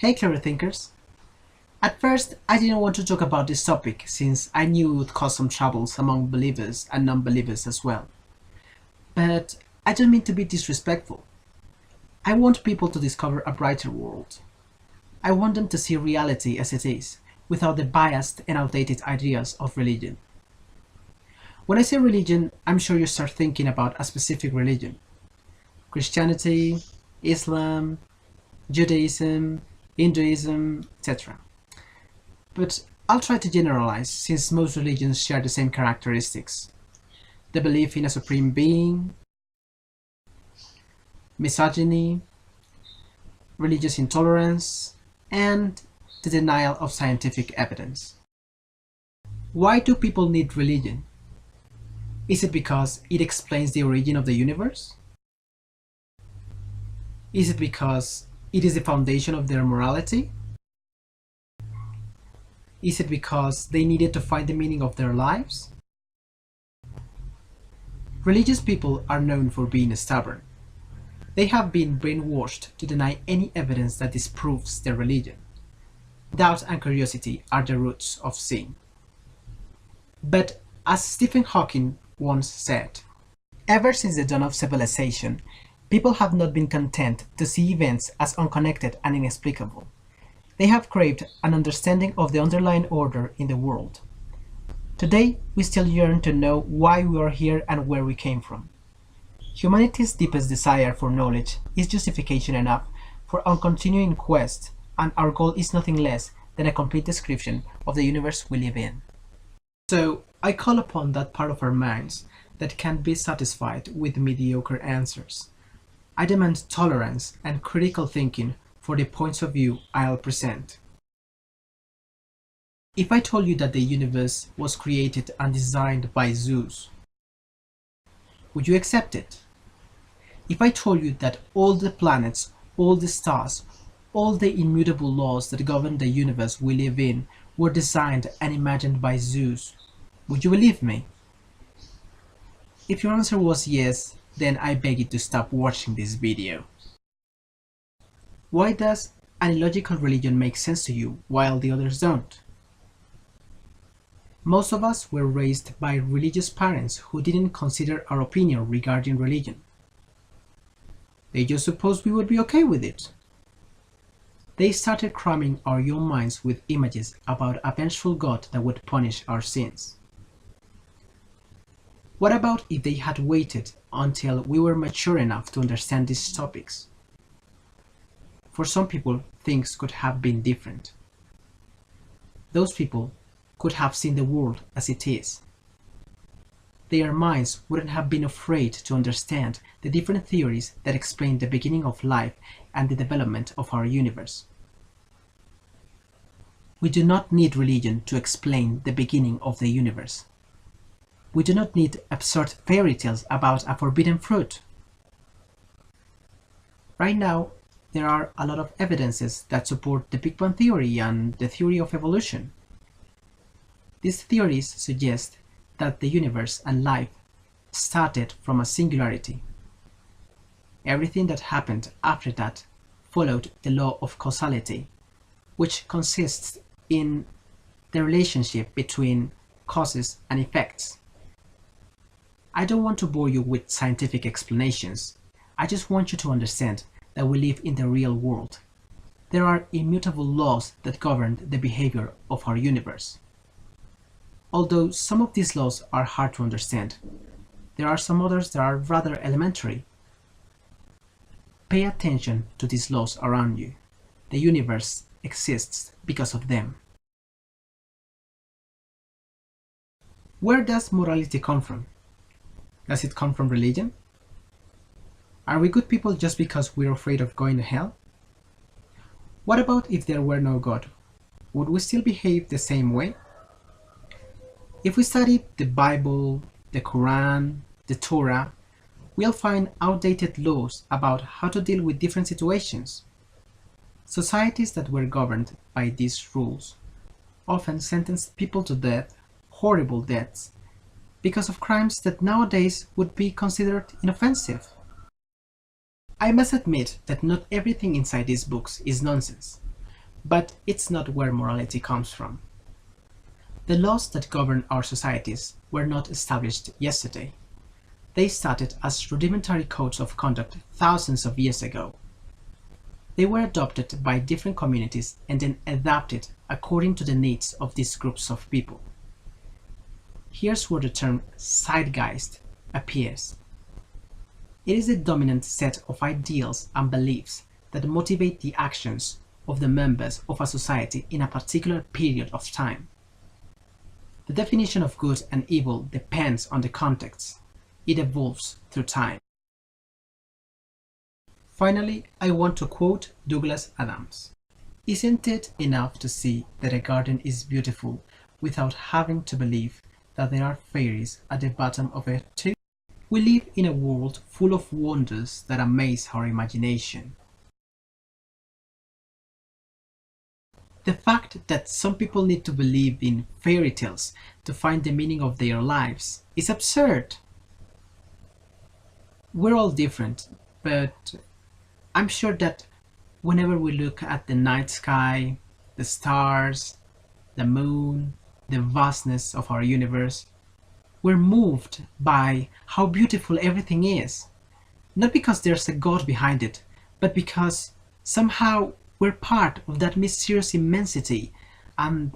Hey clever thinkers! At first, I didn't want to talk about this topic since I knew it would cause some troubles among believers and non-believers as well. But I don't mean to be disrespectful. I want people to discover a brighter world. I want them to see reality as it is, without the biased and outdated ideas of religion. When I say religion, I'm sure you start thinking about a specific religion. Christianity, Islam, Judaism, Hinduism, etc. But I'll try to generalize since most religions share the same characteristics. The belief in a supreme being, misogyny, religious intolerance, and the denial of scientific evidence. Why do people need religion? Is it because it explains the origin of the universe? Is it because it is the foundation of their morality? Is it because they needed to find the meaning of their lives? Religious people are known for being stubborn. They have been brainwashed to deny any evidence that disproves their religion. Doubt and curiosity are the roots of sin. But as Stephen Hawking once said, ever since the dawn of civilization, people have not been content to see events as unconnected and inexplicable. They have craved an understanding of the underlying order in the world. Today, we still yearn to know why we are here and where we came from. Humanity's deepest desire for knowledge is justification enough for a continuing quest, and our goal is nothing less than a complete description of the universe we live in. So, I call upon that part of our minds that can't be satisfied with mediocre answers. I demand tolerance and critical thinking for the points of view I'll present. If I told you that the universe was created and designed by Zeus, would you accept it? If I told you that all the planets, all the stars, all the immutable laws that govern the universe we live in were designed and imagined by Zeus, would you believe me? If your answer was yes, then I beg you to stop watching this video. Why does an illogical religion make sense to you while the others don't? Most of us were raised by religious parents who didn't consider our opinion regarding religion. They just supposed we would be okay with it. They started cramming our young minds with images about a vengeful God that would punish our sins. What about if they had waited until we were mature enough to understand these topics? For some people, things could have been different. Those people could have seen the world as it is. Their minds wouldn't have been afraid to understand the different theories that explain the beginning of life and the development of our universe. We do not need religion to explain the beginning of the universe. We do not need absurd fairy tales about a forbidden fruit. Right now, there are a lot of evidences that support the Big Bang theory and the theory of evolution. These theories suggest that the universe and life started from a singularity. Everything that happened after that followed the law of causality, which consists in the relationship between causes and effects. I don't want to bore you with scientific explanations. I just want you to understand that we live in the real world. There are immutable laws that govern the behavior of our universe. Although some of these laws are hard to understand, there are some others that are rather elementary. Pay attention to these laws around you. The universe exists because of them. Where does morality come from? Does it come from religion? Are we good people just because we're afraid of going to hell? What about if there were no God? Would we still behave the same way? If we study the Bible, the Quran, the Torah, we'll find outdated laws about how to deal with different situations. Societies that were governed by these rules often sentenced people to death, horrible deaths, because of crimes that nowadays would be considered inoffensive. I must admit that not everything inside these books is nonsense. But it's not where morality comes from. The laws that govern our societies were not established yesterday. They started as rudimentary codes of conduct thousands of years ago. They were adopted by different communities and then adapted according to the needs of these groups of people. Here's where the term zeitgeist appears. It is the dominant set of ideals and beliefs that motivate the actions of the members of a society in a particular period of time. The definition of good and evil depends on the context. It evolves through time. Finally, I want to quote Douglas Adams. Isn't it enough to see that a garden is beautiful without having to believe that there are fairies at the bottom of it too? We live in a world full of wonders that amaze our imagination. The fact that some people need to believe in fairy tales to find the meaning of their lives is absurd. We're all different, but I'm sure that whenever we look at the night sky, the stars, the moon, the vastness of our universe, we're moved by how beautiful everything is. Not because there's a God behind it, but because somehow we're part of that mysterious immensity, and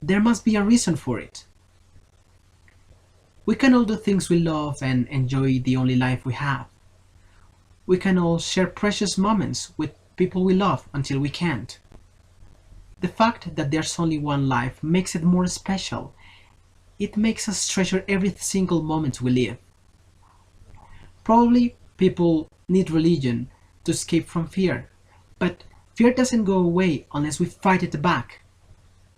there must be a reason for it. We can all do things we love and enjoy the only life we have. We can all share precious moments with people we love until we can't. The fact that there's only one life makes it more special. It makes us treasure every single moment we live. Probably people need religion to escape from fear, but fear doesn't go away unless we fight it back.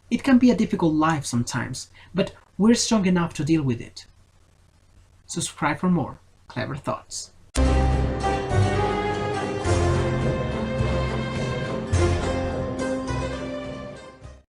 It can be a difficult life sometimes, but we're strong enough to deal with it. Subscribe for more clever thoughts.